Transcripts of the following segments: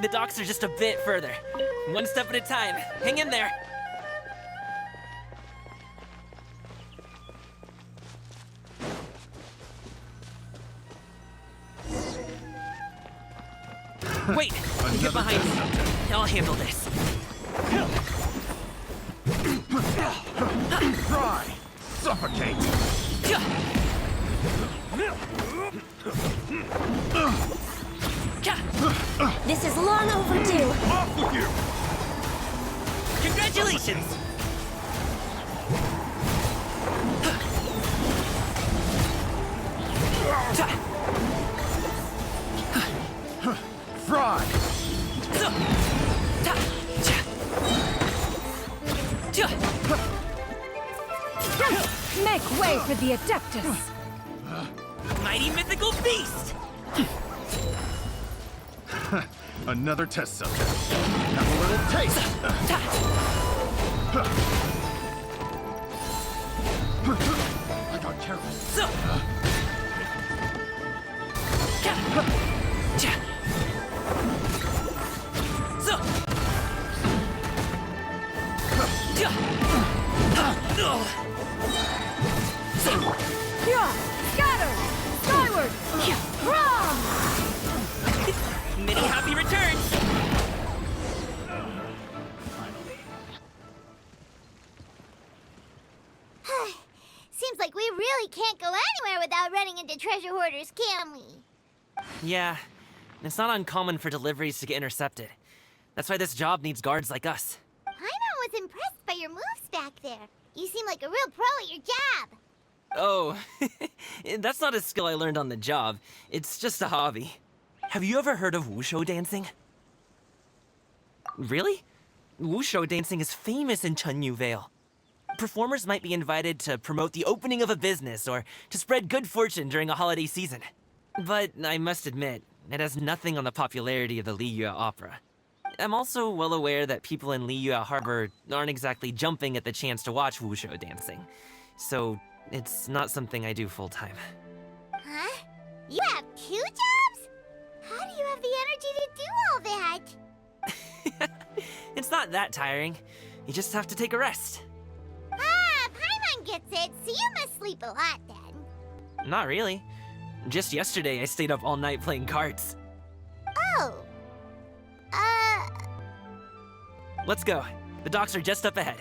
The docks are just a bit further. One step at a time. Hang in there. Wait! Get behind me. I'll handle this. Try! Suffocate! This is long overdue. Off with you! Congratulations! Fry! Make way for the Adeptus. Mighty mythical beast! Another test subject. Have a little taste! I got careless. Scatter! Skyward! Rom! Many happy returns! Seems like we really can't go anywhere without running into treasure hoarders, can we? Yeah, it's not uncommon for deliveries to get intercepted. That's why this job needs guards like us. Paimon was impressed by your moves back there. You seem like a real pro at your job. Oh, that's not a skill I learned on the job. It's just a hobby. Have you ever heard of wushu dancing? Really? Wushu dancing is famous in Chunyu Vale. Performers might be invited to promote the opening of a business or to spread good fortune during a holiday season. But I must admit, it has nothing on the popularity of the Liyue Opera. I'm also well aware that people in Liyue Harbor aren't exactly jumping at the chance to watch wushu dancing. So, it's not something I do full-time. Huh? You have 2 jobs? How do you have the energy to do all that? It's not that tiring. You just have to take a rest. Ah, Paimon gets it, so you must sleep a lot then. Not really. Just yesterday, I stayed up all night playing cards. Oh. Let's go. The docks are just up ahead.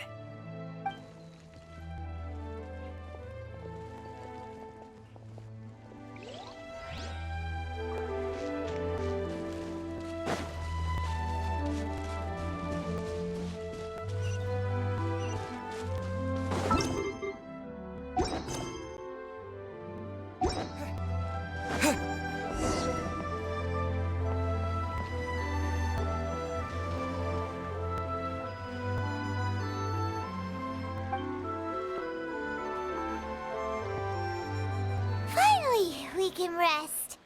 Finally, we can rest.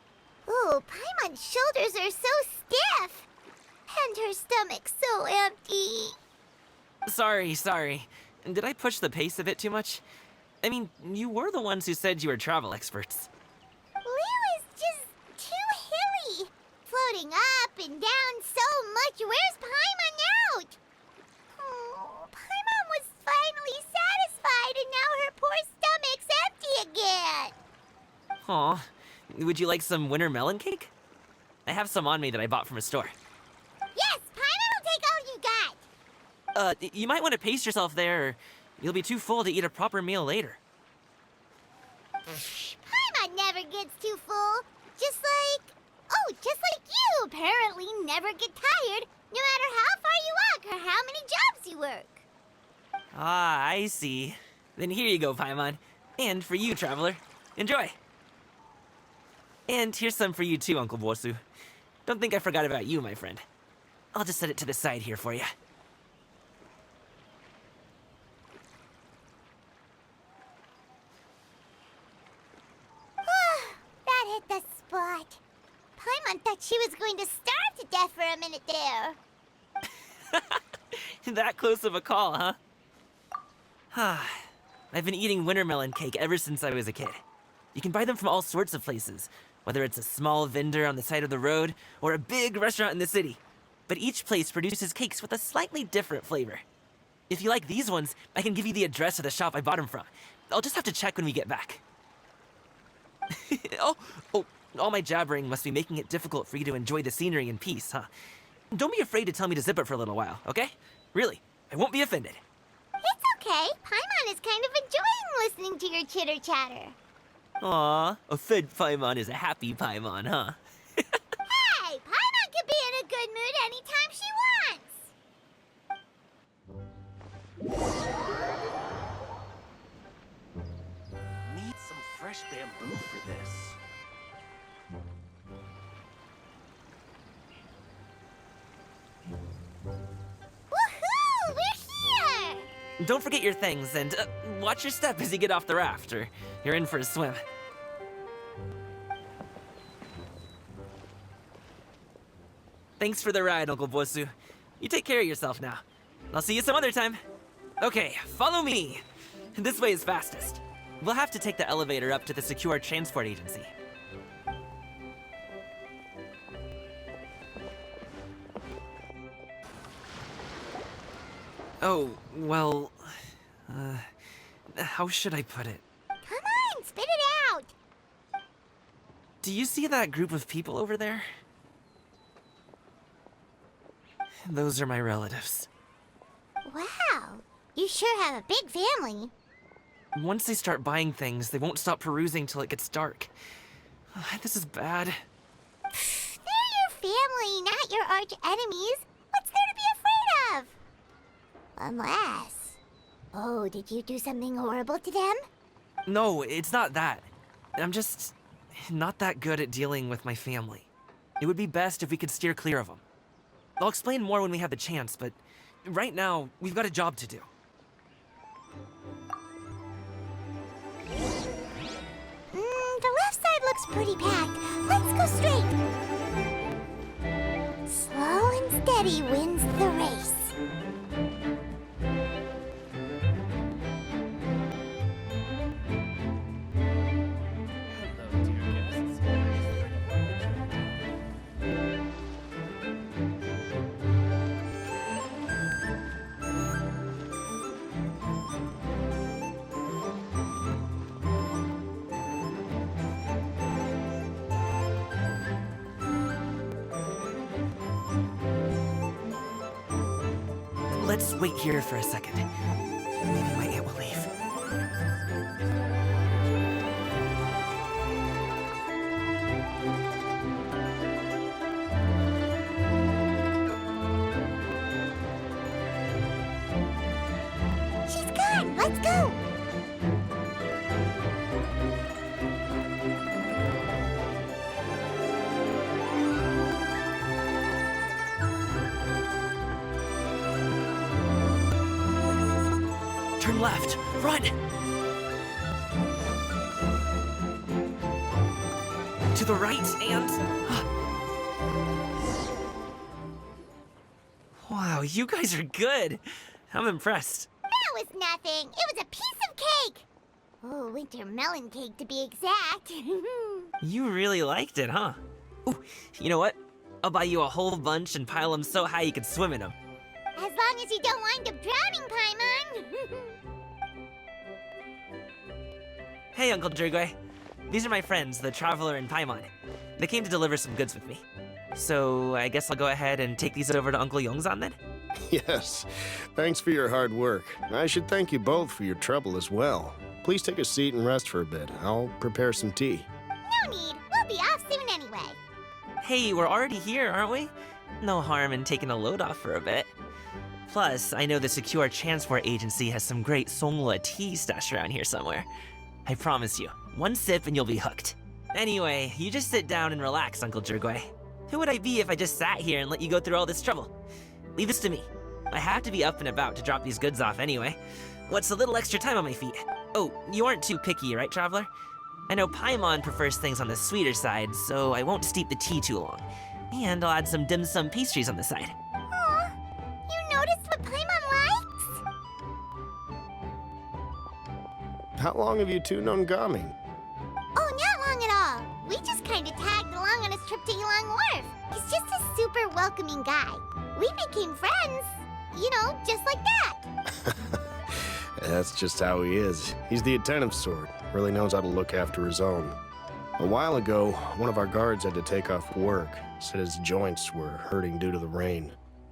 Ooh, Paimon's shoulders are so stiff. And her stomach's so empty. Sorry. Did I push the pace a bit too much? I mean, you were the ones who said you were travel experts. Liu is just too hilly. Floating up and down so much. Where's Paimon out? Oh, Paimon was finally satisfied and now her poor stomach's empty again. Aw, would you like some winter melon cake? I have some on me that I bought from a store. Yes, Paimon will take all you got. You might want to pace yourself there, or you'll be too full to eat a proper meal later. Paimon never gets too full. Just like you apparently never get tired, no matter how far you walk or how many jobs you work. Ah, I see. Then here you go, Paimon. And for you, traveler. Enjoy. And here's some for you too, Uncle Bosu. Don't think I forgot about you, my friend. I'll just set it to the side here for you. That hit the spot. Paimon thought she was going to starve to death for a minute there. That close of a call, huh? I've been eating winter melon cake ever since I was a kid. You can buy them from all sorts of places, whether it's a small vendor on the side of the road or a big restaurant in the city. but each place produces cakes with a slightly different flavor. If you like these ones, I can give you the address of the shop I bought them from. I'll just have to check when we get back. Oh, all my jabbering must be making it difficult for you to enjoy the scenery in peace, huh? Don't be afraid to tell me to zip it for a little while, okay? Really, I won't be offended. It's okay. Paimon is kind of enjoying listening to your chitter-chatter. Aw, a fed Paimon is a happy Paimon, huh? Hey, Paimon can be in a good mood anytime she wants. Need some fresh bamboo for this. Woohoo! We're here! Don't forget your things, and watch your step as you get off the raft, or you're in for a swim. Thanks for the ride, Uncle Bosu. You take care of yourself now. I'll see you some other time. Okay, follow me. This way is fastest. We'll have to take the elevator up to the secure transport agency. Oh, well... how should I put it? Come on, spit it out! Do you see that group of people over there? Those are my relatives. Wow, you sure have a big family. Once they start buying things, they won't stop perusing till it gets dark. This is bad. They're your family, not your arch enemies. What's there to be afraid of? Unless... Oh, did you do something horrible to them? No, it's not that. I'm just not that good at dealing with my family. It would be best if we could steer clear of them. I'll explain more when we have the chance, but right now, we've got a job to do. The left side looks pretty packed. Let's go straight. Slow and steady wins the race. Hello, dear guests. Let's wait here for a second. Maybe my aunt will leave. She's gone. Let's go. Turn left. Run! To the right and... Wow, you guys are good. I'm impressed. That was nothing. It was a piece of cake. Oh, winter melon cake to be exact. You really liked it, huh? Ooh, you know what? I'll buy you a whole bunch and pile them so high you could swim in them. As long as you don't wind up drowning, Paimon. Hey, Uncle Jirgwe. These are my friends, the Traveler and Paimon. They came to deliver some goods with me. So, I guess I'll go ahead and take these over to Uncle Yongzan then? Yes. Thanks for your hard work. I should thank you both for your trouble as well. Please take a seat and rest for a bit. I'll prepare some tea. No need. We'll be off soon anyway. Hey, we're already here, aren't we? No harm in taking a load off for a bit. Plus, I know the Secure Transport Agency has some great Songhua tea stashed around here somewhere. I promise you, one sip and you'll be hooked. Anyway, you just sit down and relax, Uncle Jirgwe. Who would I be if I just sat here and let you go through all this trouble? Leave this to me. I have to be up and about to drop these goods off anyway. What's a little extra time on my feet? Oh, you aren't too picky, right, Traveler? I know Paimon prefers things on the sweeter side, so I won't steep the tea too long. And I'll add some dim sum pastries on the side. Aw, you noticed what Paimon likes? How long have you two known Gami? Oh, not long at all. We just kind of tagged along on his trip to Yilong Wharf. He's just a super welcoming guy. we became friends. You know, just like that. That's just how he is. He's the attentive sort. Really knows how to look after his own. A while ago, one of our guards had to take off work. Said his joints were hurting due to the rain.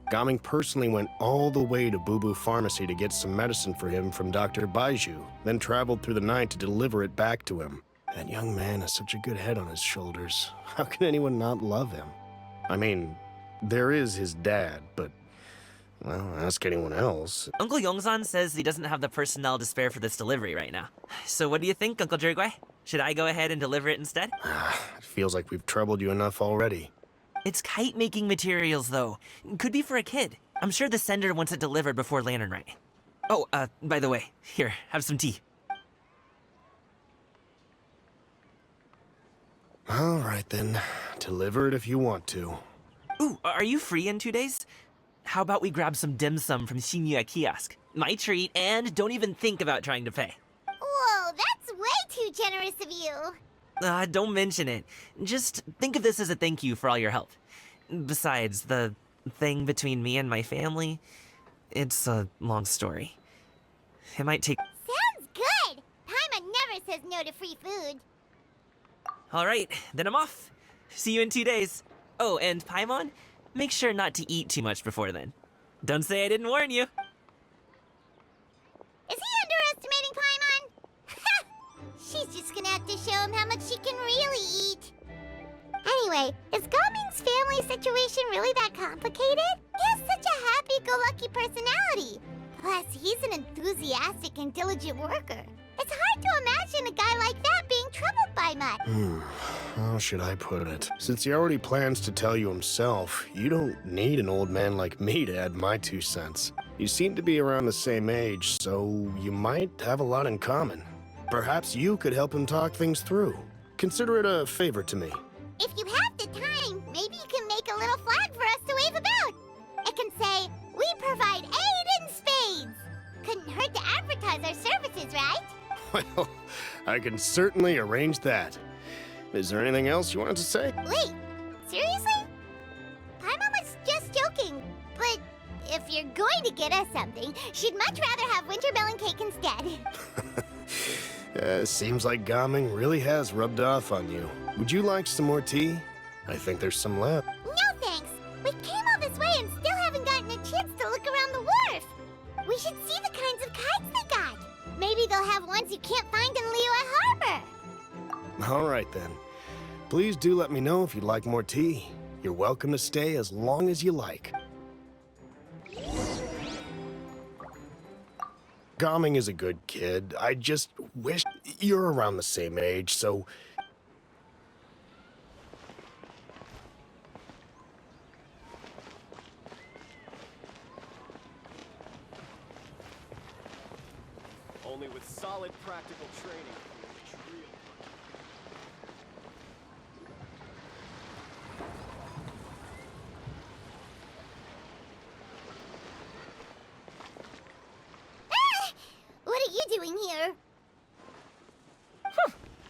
Gaming personally went all the way to Boo Boo Pharmacy to get some medicine for him from Dr. Baiju, then traveled through the night to deliver it back to him. That young man has such a good head on his shoulders. How can anyone not love him? I mean, there is his dad, but, well, ask anyone else. Uncle Yongzan says he doesn't have the personnel to spare for this delivery right now. So what do you think, Uncle Jirgui? Should I go ahead and deliver it instead? It feels like we've troubled you enough already. It's kite-making materials, though. Could be for a kid. I'm sure the sender wants it delivered before Lantern Rite. Oh, by the way, here, have some tea. All right, then. Deliver it if you want to. Ooh, are you free in 2 days? How about we grab some dim sum from Xianyun kiosk? My treat, and don't even think about trying to pay. Whoa, that's way too generous of you. Don't mention it. Just think of this as a thank you for all your help. Besides, the thing between me and my family, it's a long story. It might take... Sounds good. Paimon never says no to free food. All right, then I'm off. See you in 2 days. Oh, and Paimon, make sure not to eat too much before then. Don't say I didn't warn you. Is he underestimating Paimon? She's just gonna have to show him how much she can really eat. Anyway, is Gaming's family situation really that complicated? He has such a happy-go-lucky personality. Plus, he's an enthusiastic and diligent worker. It's hard to imagine a guy like that being troubled by much. How should I put it? Since he already plans to tell you himself, you don't need an old man like me to add my 2 cents. You seem to be around the same age, so you might have a lot in common. Perhaps you could help him talk things through. Consider it a favor to me. If you have the time, maybe you can make a little flag for us to wave about. It can say, "We provide aid in spades." Couldn't hurt to advertise our services, right? Well, I can certainly arrange that. Is there anything else you wanted to say? Wait, seriously? Paimon was just joking, but if you're going to get us something, she'd much rather have wintermelon cake instead. Seems like Gaming really has rubbed off on you. Would you like some more tea? I think there's some left. No thanks. We came all this way and still haven't gotten a chance to look around the wharf. We should see the kinds of kites they got. Maybe they'll have ones you can't find in Liyue Harbor. All right, then. Please do let me know if you'd like more tea. You're welcome to stay as long as you like. Gaming is a good kid. I just wish you're around the same age, so... Only with solid practical training can we reach real. What are you doing here?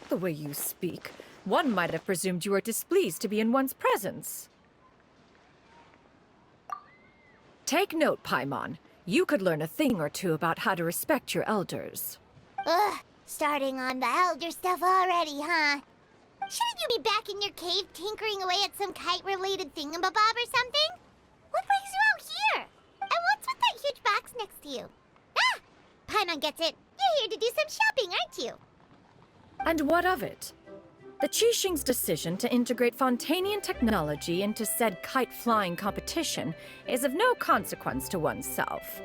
The way you speak, one might have presumed you were displeased to be in one's presence. Take note, Paimon. You could learn a thing or two about how to respect your elders. Ugh, starting on the elder stuff already, huh? Shouldn't you be back in your cave tinkering away at some kite-related thingamabob or something? What brings you out here? And what's with that huge box next to you? Ah! Paimon gets it. You're here to do some shopping, aren't you? And what of it? The Qixing's decision to integrate Fontanian technology into said kite-flying competition is of no consequence to oneself.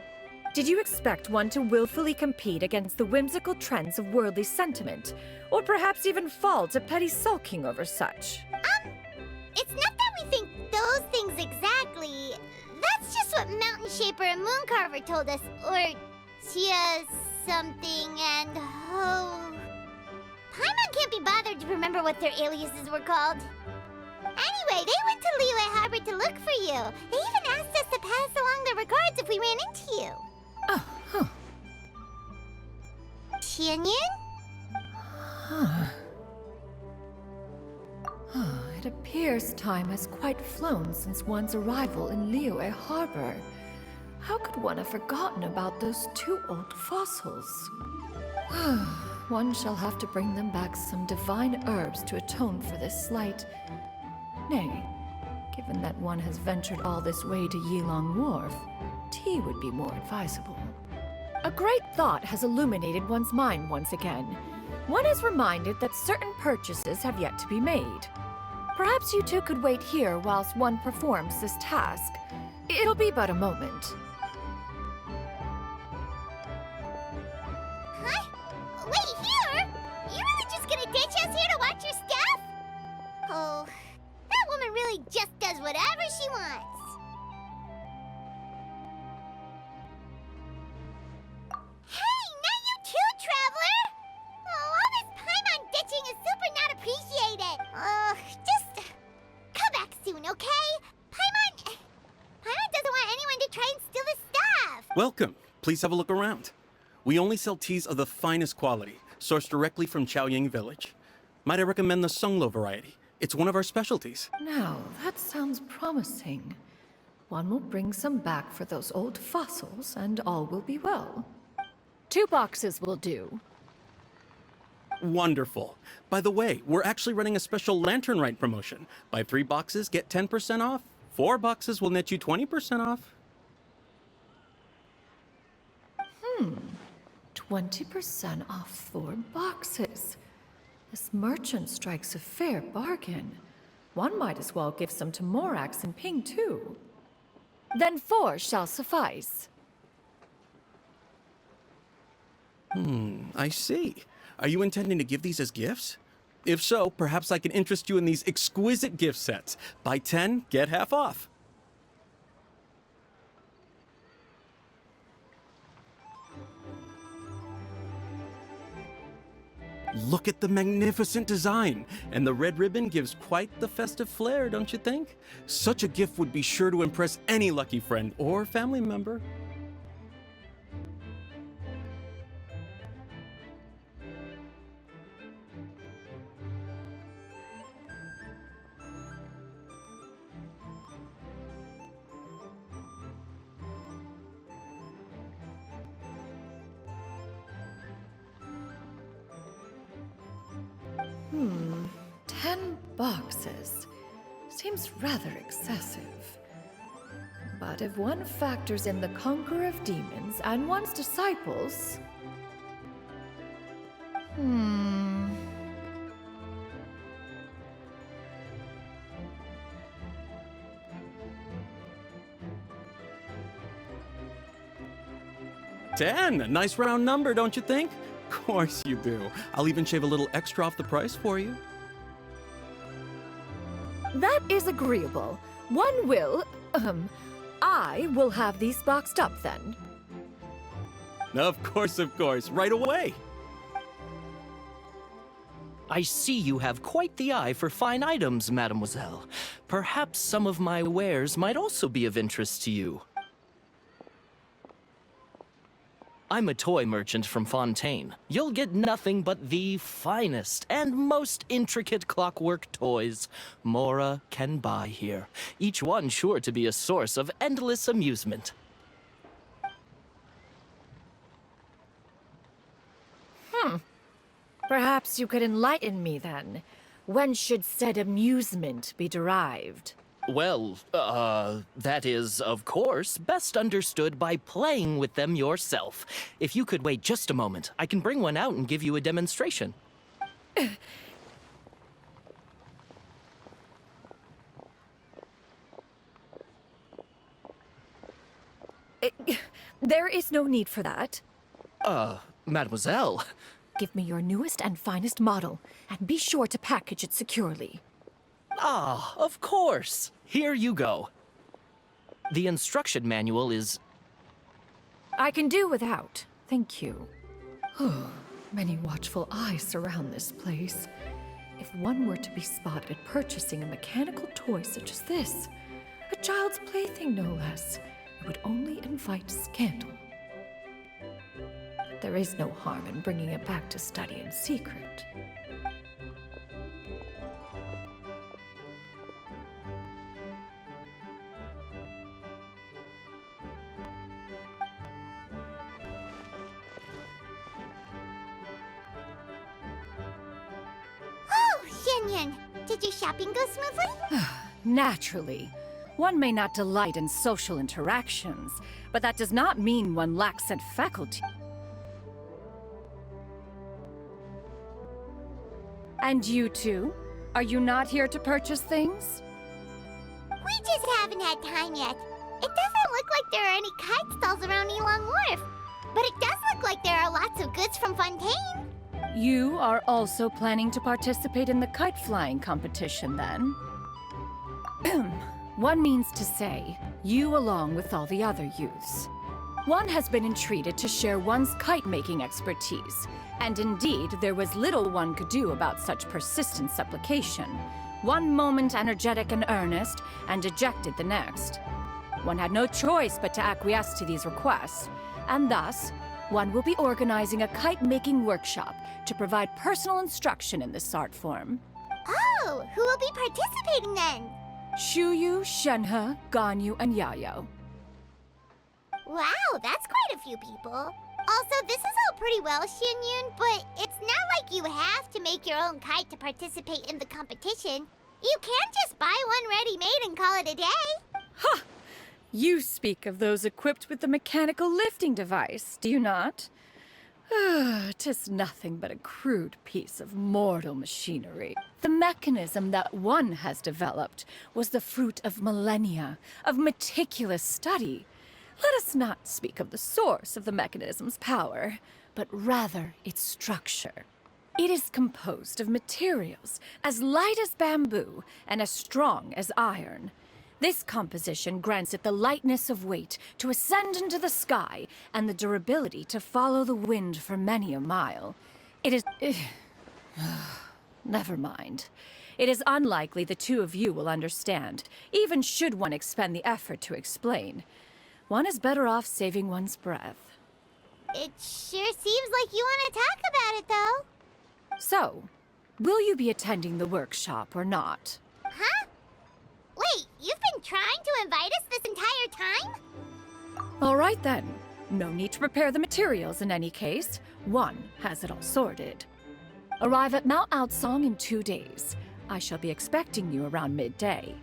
Did you expect one to willfully compete against the whimsical trends of worldly sentiment, or perhaps even fall to petty sulking over such? It's not that we think those things exactly. That's just what Mountain Shaper and Moon Carver told us. Or Tia something and Ho... Paimon can't be bothered to remember what their aliases were called. Anyway, they went to Liyue Harbor to look for you. They even asked us to pass along their regards if we ran into you. Oh, huh. Xianyun? It It appears time has quite flown since one's arrival in Liyue Harbor. How could one have forgotten about those two old fossils? One shall have to bring them back some divine herbs to atone for this slight. Nay, given that one has ventured all this way to Yilong Wharf, tea would be more advisable. A great thought has illuminated one's mind once again. One is reminded that certain purchases have yet to be made. Perhaps you two could wait here whilst one performs this task. It'll be but a moment. Huh? Wait, here? You really just gonna ditch us here to watch your stuff? Oh, that woman really just does whatever she wants. Hey, not you too, Traveler! Oh, all this Paimon ditching is super not appreciated. Just come back soon, okay? Paimon doesn't want anyone to try and steal his stuff. Welcome. Please have a look around. We only sell teas of the finest quality, sourced directly from Xianyun village. Might I recommend the Sunglo variety? It's one of our specialties. Now, that sounds promising. One will bring some back for those old fossils, and all will be well. 2 boxes will do. Wonderful. By the way, we're actually running a special Lantern Rite promotion. Buy 3 boxes, get 10% off. 4 boxes will net you 20% off. 20% off 4 boxes. This merchant strikes a fair bargain. One might as well give some to Morax and Ping too. Then 4 shall suffice. I see. Are you intending to give these as gifts? If so, perhaps I can interest you in these exquisite gift sets. Buy 10, get half off. Look at the magnificent design, and the red ribbon gives quite the festive flair, don't you think? Such a gift would be sure to impress any lucky friend or family member. Hmm, 10 boxes. Seems rather excessive. But if one factors in the Conqueror of Demons and one's disciples... Hmm... 10, a nice round number, don't you think? Of course you do. I'll even shave a little extra off the price for you. That is agreeable. One will, I will have these boxed up then. Of course, right away. I see you have quite the eye for fine items, mademoiselle. Perhaps some of my wares might also be of interest to you. I'm a toy merchant from Fontaine. You'll get nothing but the finest and most intricate clockwork toys Mora can buy here. Each one sure to be a source of endless amusement. Perhaps you could enlighten me then. When should said amusement be derived? Well, that is, of course, best understood by playing with them yourself. If you could wait just a moment, I can bring one out and give you a demonstration. There is no need for that. Mademoiselle. Give me your newest and finest model, and be sure to package it securely. Ah, of course. Here you go. The instruction manual is... I can do without, thank you. Many watchful eyes surround this place. If one were to be spotted purchasing a mechanical toy such as this, a child's plaything no less, it would only invite scandal. There is no harm in bringing it back to study in secret. Xianyun, did your shopping go smoothly? Naturally. One may not delight in social interactions, but that does not mean one lacks said faculty. And you two? Are you not here to purchase things? We just haven't had time yet. It doesn't look like there are any kite stalls around Yilong Wharf, but it does look like there are lots of goods from Fontaine. You are also planning to participate in the kite flying competition, then? One means to say, you along with all the other youths. One has been entreated to share one's kite-making expertise, and indeed, there was little one could do about such persistent supplication. One moment energetic and earnest, and dejected the next. One had no choice but to acquiesce to these requests, and thus, one will be organizing a kite-making workshop to provide personal instruction in this art form. Oh, who will be participating then? Shuyu, Shenhe, Ganyu, and Yayo. Wow, that's quite a few people. Also, this is all pretty well, Xianyun, but it's not like you have to make your own kite to participate in the competition. You can't just buy one ready-made and call it a day. Ha! You speak of those equipped with the mechanical lifting device, do you not? 'Tis nothing but a crude piece of mortal machinery. The mechanism that one has developed was the fruit of millennia of meticulous study. Let us not speak of the source of the mechanism's power, but rather its structure. It is composed of materials as light as bamboo and as strong as iron. This composition grants it the lightness of weight to ascend into the sky and the durability to follow the wind for many a mile. It is... Never mind. It is unlikely the two of you will understand, even should one expend the effort to explain. One is better off saving one's breath. It sure seems like you want to talk about it, though. So, will you be attending the workshop or not? Huh? Wait, you've been trying to invite us this entire time? All right then. No need to prepare the materials in any case. One has it all sorted. Arrive at Mount Outsong in 2 days. I shall be expecting you around midday.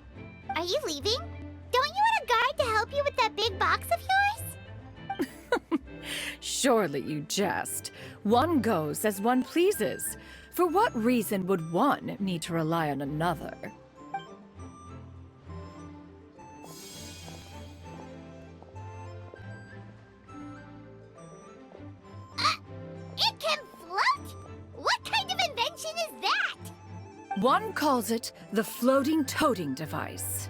Are you leaving? Don't you want a guard to help you with that big box of yours? Surely you jest. One goes as one pleases. For what reason would one need to rely on another? It can float? What kind of invention is that? One calls it the floating toting device.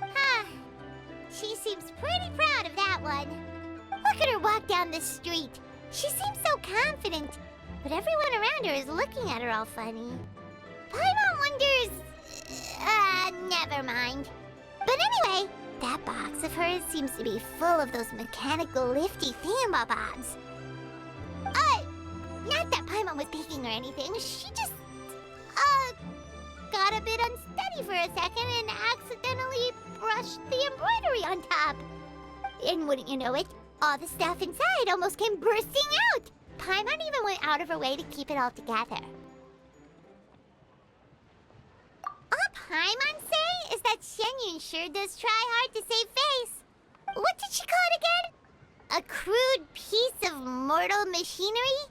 Huh. She seems pretty proud of that one. Look at her walk down the street. She seems so confident, but everyone around her is looking at her all funny. Paimon wonders... never mind. But anyway, that box of hers seems to be full of those mechanical lifty thingamabobs. Not that Paimon was peeking or anything. She just, got a bit unsteady for a second and accidentally brushed the embroidery on top. And wouldn't you know it, all the stuff inside almost came bursting out. Paimon even went out of her way to keep it all together. All Paimon say is that Xianyun sure does try hard to save face. What did she call it again? A crude piece of mortal machinery?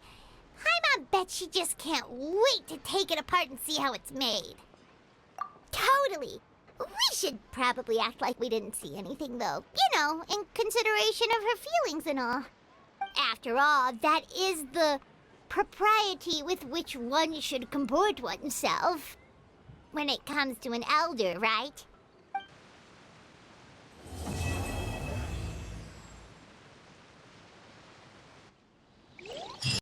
Paimon bet she just can't wait to take it apart and see how it's made. Totally. We should probably act like we didn't see anything, though. You know, in consideration of her feelings and all. After all, that is the propriety with which one should comport oneself. When it comes to an elder, right?